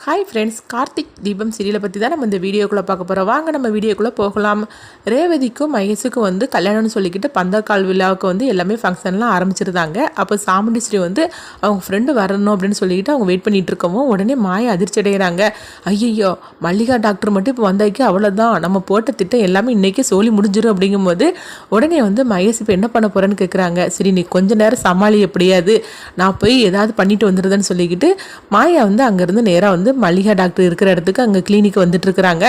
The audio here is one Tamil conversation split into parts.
ஹாய் ஃப்ரெண்ட்ஸ், கார்த்திக் தீபம் சீரியலை பற்றி தான் நம்ம இந்த வீடியோக்குள்ளே பார்க்க போகிறோம். வாங்க நம்ம வீடியோக்குள்ளே போகலாம். ரேவதிக்கும் மகேஷுக்கும் கல்யாணம்னு சொல்லிக்கிட்டு பந்தக்கால் விழாவுக்கு எல்லாமே ஃபங்க்ஷன்லாம் ஆரம்பிச்சிருந்தாங்க. அப்போ சாமுண்டீஸ்வரி அவங்க ஃப்ரெண்டு வரணும் அப்படின்னு சொல்லிக்கிட்டு அவங்க வெயிட் பண்ணிகிட்டு இருக்கவும் உடனே மாய அதிர்ச்சி அடைகிறாங்க. ஐயோ, மல்லிகா டாக்டர் மட்டும் இப்போ வந்தாக்கி அவ்வளோதான், நம்ம போட்ட திட்டம் எல்லாமே இன்றைக்கி சோழி முடிஞ்சிடும் அப்படிங்கும்போது உடனே மகேஷ் இப்போ என்ன பண்ண போகிறேன்னு கேட்குறாங்க. சரி, நீ கொஞ்ச நேரம் சமாளி, எப்படியாது நான் போய் ஏதாவது பண்ணிட்டு வந்துடுதுன்னு சொல்லிக்கிட்டு மாயா அங்கேருந்து நேராக மல்லிகா டாக்டர் இருக்கிற இடத்துக்கு அங்கே கிளினிக் வந்துட்டு இருக்கிறாங்க.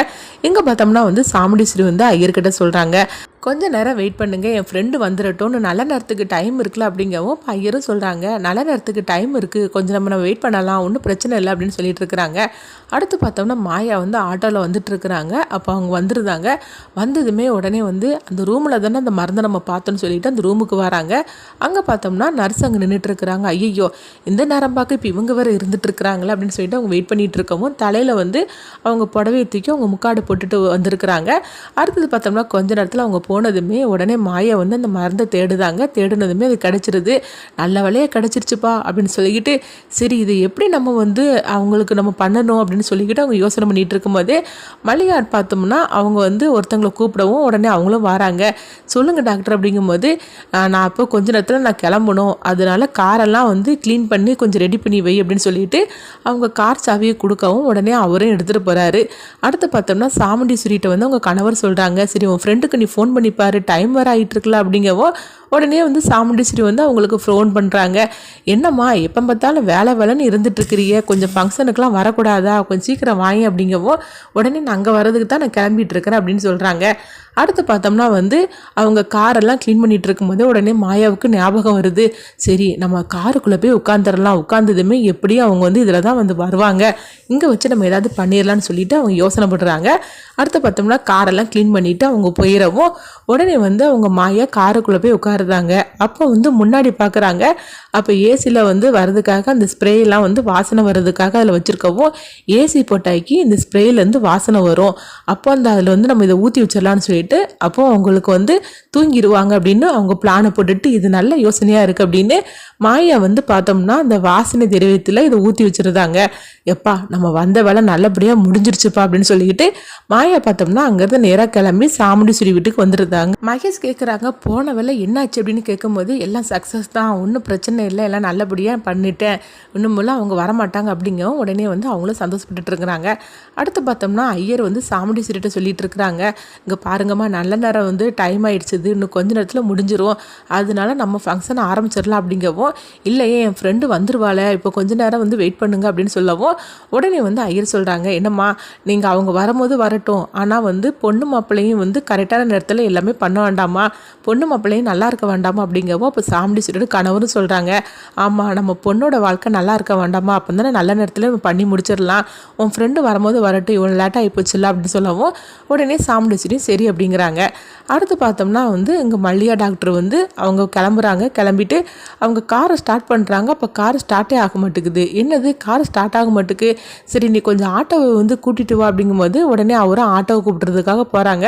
எங்கே பார்த்தோம்னா சாமுண்டீஸ்வரி ஐயர்கிட்ட சொல்கிறாங்க, கொஞ்ச நேரம் வெயிட் பண்ணுங்க, என் ஃப்ரெண்டு வந்துடட்டும்னு. நல்ல நேரத்துக்கு டைம் இருக்குல்ல அப்படிங்கவும் ஐயரும் சொல்கிறாங்க, நல்ல நேரத்துக்கு டைம் இருக்குது, கொஞ்சம் நம்ம வெயிட் பண்ணலாம், ஒன்றும் பிரச்சனை இல்லை அப்படின்னு சொல்லிட்டு இருக்கிறாங்க. அடுத்து பார்த்தோம்னா மாயா ஆட்டோவில் வந்துட்டு இருக்கிறாங்க. அப்போ அவங்க வந்துருந்தாங்க. வந்ததுமே உடனே அந்த ரூமில் தானே அந்த மருந்தை நம்ம பார்த்தோன்னு சொல்லிட்டு அந்த ரூமுக்கு வராங்க. அங்கே பார்த்தோம்னா நர்ஸ் அங்கே நின்றுட்டு இருக்கிறாங்க. ஐயோ, இந்த நேரம் பார்க்க இப்போ இவங்க வேறு இருந்துட்டு இருக்கிறாங்களே அப்படின்னு சொல்லிட்டு அவங்க வெயிட் பண்ணிட்டு இருக்கவும் தலையில் அவங்க புடவையை தூக்கி அவங்க முக்காடு போட்டுட்டு வந்திருக்கிறாங்க. அடுத்தது பார்த்தோம்னா கொஞ்ச நேரத்தில் அவங்க போனதுமே உடனே மாயா அந்த மருந்தை தேடுதாங்க. தேடுனதுமே அது கிடச்சிருது. நல்ல வேலையாக கிடச்சிருச்சுப்பா அப்படின்னு சொல்லிக்கிட்டு, சரி இது எப்படி நம்ம அவங்களுக்கு நம்ம பண்ணணும் அப்படின்னு சொல்லிக்கிட்டு அவங்க யோசனை பண்ணிட்டு இருக்கும்போதே மல்லிகா பார்த்தோம்னா அவங்க ஒருத்தங்களை கூப்பிடவும் உடனே அவங்களும் வராங்க. சொல்லுங்கள் டாக்டர் அப்படிங்கும்போது, நான் இப்போ கொஞ்ச நேரத்தில் நான் கிளம்பணும், அதனால காரெல்லாம் க்ளீன் பண்ணி கொஞ்சம் ரெடி பண்ணி வை அப்படின்னு சொல்லிட்டு அவங்க கார் சாவியை கொடுக்கவும் உடனே அவரும் எடுத்துகிட்டு போகிறாரு. அடுத்து பார்த்தோம்னா சாமுண்டீஸ்வரிட்ட அவங்க கணவர் சொல்கிறாங்க, சரி உன் ஃப்ரெண்டுக்கு நீ ஃபோன் பண்ணிப்பாரு, டைம் வர ஆகிட்டு இருக்குல்ல அப்படிங்கவோ உடனே சாமுண்டீஸ்வரி அவங்களுக்கு ஃபோன் பண்ணுறாங்க. என்னம்மா எப்போ பார்த்தாலும் வேலை வேலைன்னு இருந்துகிட்ருக்கிறிய, கொஞ்சம் ஃபங்க்ஷனுக்குலாம் வரக்கூடாதா, கொஞ்சம் சீக்கிரம் வாங்கி அப்படிங்கவோ உடனே நான் அங்கே வர்றதுக்கு தான் நான் கிளம்பிட்டு இருக்கிறேன் அப்படின்னு சொல்கிறாங்க. அடுத்து பார்த்தோம்னா அவங்க காரெல்லாம் க்ளீன் பண்ணிகிட்டு இருக்கும்போது உடனே மாயாவுக்கு ஞாபகம் வருது, சரி நம்ம காருக்குள்ளே போய் உட்காந்துடலாம், உட்காந்ததுமே எப்படியும் அவங்க இதில் தான் வருவாங்க, இங்கே வச்சு நம்ம ஏதாவது பண்ணிடலான்னு சொல்லிட்டு அவங்க யோசனை பண்ணுறாங்க. அடுத்து பார்த்தோம்னா காரெல்லாம் க்ளீன் பண்ணிவிட்டு அவங்க போயிடவும் உடனே அவங்க மாயா காருக்குள்ளே போய் உட்காருதாங்க. அப்போ முன்னாடி பார்க்குறாங்க. அப்போ ஏசியில் வர்றதுக்காக அந்த ஸ்ப்ரேலாம் வாசனை வர்றதுக்காக அதில் வச்சுருக்கவும் ஏசி போட்டாக்கி இந்த ஸ்ப்ரேலேருந்து வாசனை வரும். அப்போ அதில் நம்ம இதை ஊற்றி வச்சிடலான்னு சொல்லிட்டு அப்போ அவங்களுக்கு தூங்கிடுவாங்க அப்படின்னு அவங்க பிளானை போட்டுட்டு, இது நல்ல யோசனையாக இருக்குது அப்படின்னு மாயா பார்த்தோம்னா அந்த வாசனை திரவியத்தில் இதை ஊற்றி வச்சுருந்தாங்க. எப்பா நம்ம வந்த வேலை நல்லபடியாக முடிஞ்சிருச்சுப்பா அப்படின்னு சொல்லிக்கிட்டு மாயா பார்த்தோம்னா அங்கேருந்து நேராக கிளம்பி சாமுண்டீஸ்வரி வீட்டுக்கு வந்துருந்தாங்க. மகேஷ் கேட்குறாங்க, போன வேலை என்னாச்சு அப்படின்னு கேட்கும்போது, எல்லாம் சக்ஸஸ் தான், ஒன்றும் பிரச்சனை இல்லை, எல்லாம் நல்லபடியாக பண்ணிட்டேன், இன்னும் போல அவங்க வரமாட்டாங்க அப்படிங்கவும் உடனே அவங்களும் சந்தோஷப்பட்டுட்டு இருக்கிறாங்க. அடுத்து பார்த்தோம்னா ஐயர் சாமுண்டீஸ்வரிட்ட சொல்லிட்டு இருக்கிறாங்க, இங்கே பாருங்கம்மா நல்ல நேரம் டைம் ஆயிடுச்சுது, இன்னும் கொஞ்ச நேரத்தில் முடிஞ்சிரும், அதனால நம்ம ஃபங்க்ஷனை ஆரம்பிச்சிடலாம் அப்படிங்கவும், இல்லையே என் ஃப்ரெண்டு வந்துருவாள், இப்போ கொஞ்ச நேரம் வெயிட் பண்ணுங்க அப்படின்னு சொல்லவும் உடனே ஐயர் சொல்கிறாங்க, என்னம்மா நீங்கள் அவங்க வரும்போது வரட்டும், ஆனால் பொண்ணு மாப்பிள்ளையும் கரெக்டான நேரத்தில் எல்லாமே பண்ண வேண்டாமா, பொண்ணு மாப்பிள்ளையும் நல்லா இருக்க வேண்டாமா அப்படிங்கவும் அப்போ சாமுண்டீஸ்வரி கணவரும் சொல்கிறாங்க, ஆமாம் நம்ம பொண்ணோட வாழ்க்கை நல்லா இருக்க வேண்டாமா, அப்போ தானே நல்ல நேரத்தில் பண்ணி முடிச்சிடலாம், உன் ஃப்ரெண்டு வரும்போது வரட்டும், இவ்வளோ லேட்டாக ஆகிப்போச்சுல்ல அப்படின்னு சொல்லவும் உடனே சாமுண்டீஸ்வரி சரி அப்படிங்கிறாங்க. அடுத்து பார்த்தோம்னா இங்கே மல்லிகா டாக்டர் அவங்க கிளம்புறாங்க. கிளம்பிட்டு அவங்க காரை ஸ்டார்ட் பண்ணுறாங்க. அப்போ கார் ஸ்டார்ட்டே ஆக மாட்டேங்குது. என்னது கார் ஸ்டார்ட் ஆக மாட்டேக்கு, சரி நீ கொஞ்சம் ஆட்டோவை கூட்டிகிட்டு வா அப்படிங்கும்போது உடனே அவரும் ஆட்டோவை கூப்பிட்றதுக்காக போகிறாங்க.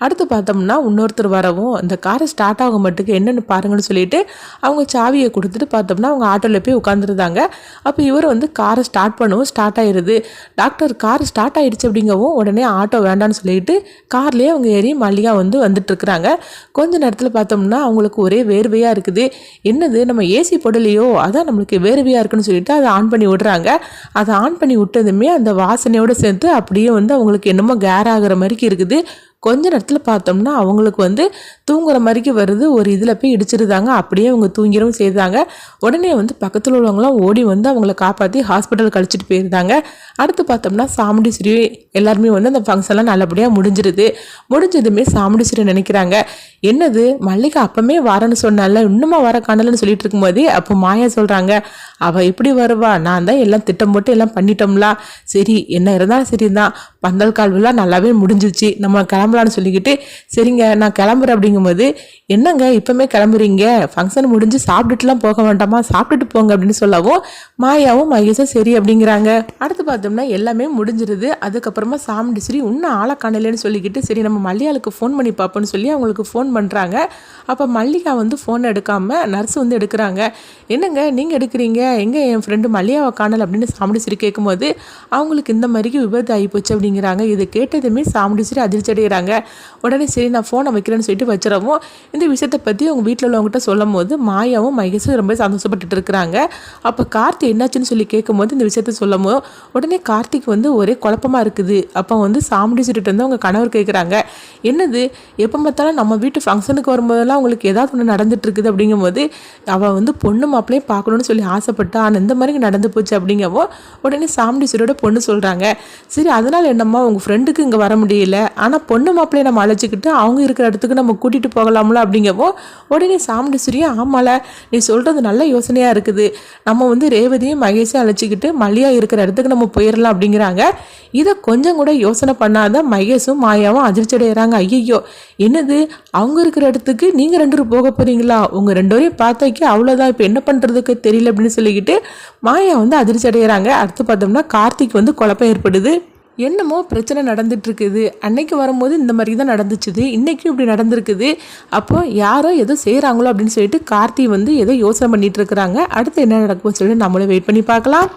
அடுத்து பார்த்தோம்னா இன்னொருத்தர் வரவும் அந்த காரை ஸ்டார்ட் ஆக மாட்டேக்கு, என்னென்னு பாருங்கன்னு சொல்லிட்டு அவங்க சாவியை கொடுத்துட்டு பார்த்தோம்னா அவங்க ஆட்டோவில் போய் உட்காந்துருந்தாங்க. அப்போ இவர் காரை ஸ்டார்ட் பண்ணவும் ஸ்டார்ட் ஆயிடுது. டாக்டர் கார் ஸ்டார்ட் ஆகிடுச்சு அப்படிங்கவும் உடனே ஆட்டோ வேண்டான்னு சொல்லிட்டு கார்லேயே அவங்க ஏறி மல்லிகா வந்துட்டுருக்குறாங்க. கொஞ்ச நேரத்தில் பார்த்தோம்னா அவங்களுக்கு ஒரே வேர்வையாக இருக்குது. என்னது நம்ம ஏசி போடலையோ, அதான் நம்மளுக்கு வேர்வையாக இருக்குன்னு சொல்லிட்டு அதை ஆன் பண்ணி விடுறாங்க. அதை ஆன் பண்ணி விட்டதுமே அந்த வாசனையோடு சேர்த்து அப்படியே அவங்களுக்கு என்னமோ கேர் ஆகிற மாதிரி இருக்குது. கொஞ்ச நேரத்தில் பார்த்தோம்னா அவங்களுக்கு தூங்குற மாதிரிக்கு வருது. ஒரு இதில் போய் இடிச்சிருந்தாங்க. அப்படியே அவங்க தூங்கிடவும் செய்தாங்க. உடனே பக்கத்தில் உள்ளவங்களாம் ஓடி அவங்கள காப்பாற்றி ஹாஸ்பிட்டல் கழிச்சிட்டு போயிருந்தாங்க. அடுத்து பார்த்தோம்னா சாமுண்டீஸ்வரி எல்லாருமே அந்த ஃபங்க்ஷன்லாம் நல்லபடியாக முடிஞ்சதுமே சாமுண்டீஸ்வரி நினைக்கிறாங்க, என்னது மல்லிகா அப்பமே வரேன்னு சொன்னால, இன்னுமா வர காணலன்னு சொல்லிட்டு இருக்கும்போதே அப்போ மாயா சொல்கிறாங்க, அவள் எப்படி வருவா, நான் தான் எல்லாம் திட்டம் போட்டு எல்லாம் பண்ணிட்டோம்ல, சரி என்ன இருந்தாலும் சரிதான், பந்தல் கால்வெல்லாம் நல்லாவே முடிஞ்சிச்சு, நம்ம கிளம்ப கிளம்பலான்னு சொல்லிக்கிட்டு சரிங்க நான் கிளம்புறேன் அப்படிங்கும்போது என்னங்க இப்பவுமே கிளம்புறீங்க, ஃபங்க்ஷன் முடிஞ்சு சாப்பிட்டுட்டுலாம் போக வேண்டாமா, சாப்பிட்டுட்டு போங்க அப்படின்னு சொல்லவும் மாயாவும் மகேஷும் சரி அப்படிங்கிறாங்க. அடுத்து பார்த்தோம்னா எல்லாமே முடிஞ்சிருது. அதுக்கப்புறமா சாமுண்டீஸ்வரி இன்னும் ஆளை காணலன்னு சொல்லிக்கிட்டு சரி நம்ம மல்லிகாளுக்கு ஃபோன் பண்ணி பார்ப்போம்னு சொல்லி அவங்களுக்கு ஃபோன் பண்ணுறாங்க. அப்போ மல்லிகா வந்து ஃபோனை எடுக்காமல் நர்ஸ் வந்து எடுக்கிறாங்க. என்னங்க நீங்கள் எடுக்கிறீங்க, எங்கே என் ஃப்ரெண்டு மல்லிகாவை காணல் அப்படின்னு சாமுண்டீஸ்வரி கேட்கும்போது அவங்களுக்கு இந்த மாதிரிக்கு விபத்து ஆகிப்போச்சு அப்படிங்கிறாங்க. இதை கேட்டதுமே சாமுண்டீஸ்வரி அதிர்ச்சி அடைகிறாங்க. உடனே சரி நான் ஃபோனை வைக்கிறேன்னு சொல்லிட்டு வச்சிடவும் இந்த விஷயத்தை பற்றி அவங்க வீட்டில் உள்ளவங்ககிட்ட சொல்லும் போது மாயாவும் மகேஷும் ரொம்ப சந்தோஷப்பட்டுட்டு இருக்கிறாங்க. அப்போ கார்த்தி என்னாச்சுன்னு சொல்லி கேட்கும்போது இந்த விஷயத்த சொல்லும் போது உடனே கார்த்திக் வந்து ஒரே குழப்பமாக இருக்குது. அப்போ வந்து சாமுண்டீஸ்வரிட்ட வந்து அவங்க கணவர் கேட்குறாங்க, என்னது எப்போ பார்த்தாலும் நம்ம வீட்டு ஃபங்க்ஷனுக்கு வரும்போதெல்லாம் உங்களுக்கு ஏதாவது ஒன்று நடந்துட்டு இருக்குது அப்படிங்கும்போது அவள் வந்து பொண்ணு மாப்பிள்ளையும் பார்க்கணுன்னு சொல்லி ஆசைப்பட்டா, ஆனால் இந்த மாதிரி நடந்து போச்சு அப்படிங்கவோ உடனே சாமுண்டீஸ்வரியோட பொண்ணு சொல்கிறாங்க, சரி அதனால் என்னம்மா உங்கள் ஃப்ரெண்டுக்கு இங்கே வர முடியல, ஆனால் பொண்ணு மாப்பிள்ளையை நம்ம அழைச்சிக்கிட்டு அவங்க இருக்கிற இடத்துக்கு நம்ம கூட்டிகிட்டு போகலாம்ல அப்படிங்கவோ உடனே சாமுண்டீஸ்வரியும் ஆமால நீ சொல்கிறது நல்ல யோசனையாக இருக்குது, நம்ம வந்து ரேவதியும் மகேஷையும் அழைச்சிக்கிட்டு மல்லிகா இருக்கிற இடத்துக்கு நம்ம போயிடலாம் அப்படிங்கிறாங்க. இதை கொஞ்சம் கூட யோசனை பண்ணாத மகேஷும் மாயாவும் அதிர்ச்சி அடைகிறாங்க. ஐயோ என்னது அவங்க இருக்கிற இடத்துக்கு நீங்கள் 2 பேரும் போக போகிறீங்களா, உங்கள் 2 பேரையும் பார்த்தாக்கி அவ்வளோதான், இப்போ என்ன பண்ணுறதுக்கு தெரியல அப்படின்னு சொல்லிக்கிட்டு மாயா வந்து அதிர்ச்சி அடைகிறாங்க. அடுத்து பார்த்தோம்னா கார்த்திக் வந்து குழப்பம் ஏற்படுது. என்னமோ பிரச்சனை நடந்துட்டு இருக்குது, அன்னைக்கு வரும்போது இந்த மாதிரி தான் நடந்துச்சுது, இன்றைக்கும் இப்படி நடந்திருக்குது, அப்போ யாரோ ஏதோ செய்கிறாங்களோ அப்படின்னு சொல்லிட்டு கார்த்தி வந்து ஏதோ யோசனை பண்ணிட்டு இருக்கிறாங்க. அடுத்து என்ன நடக்கும்னு சொல்லி நம்மளும் வெயிட் பண்ணி பார்க்கலாம்.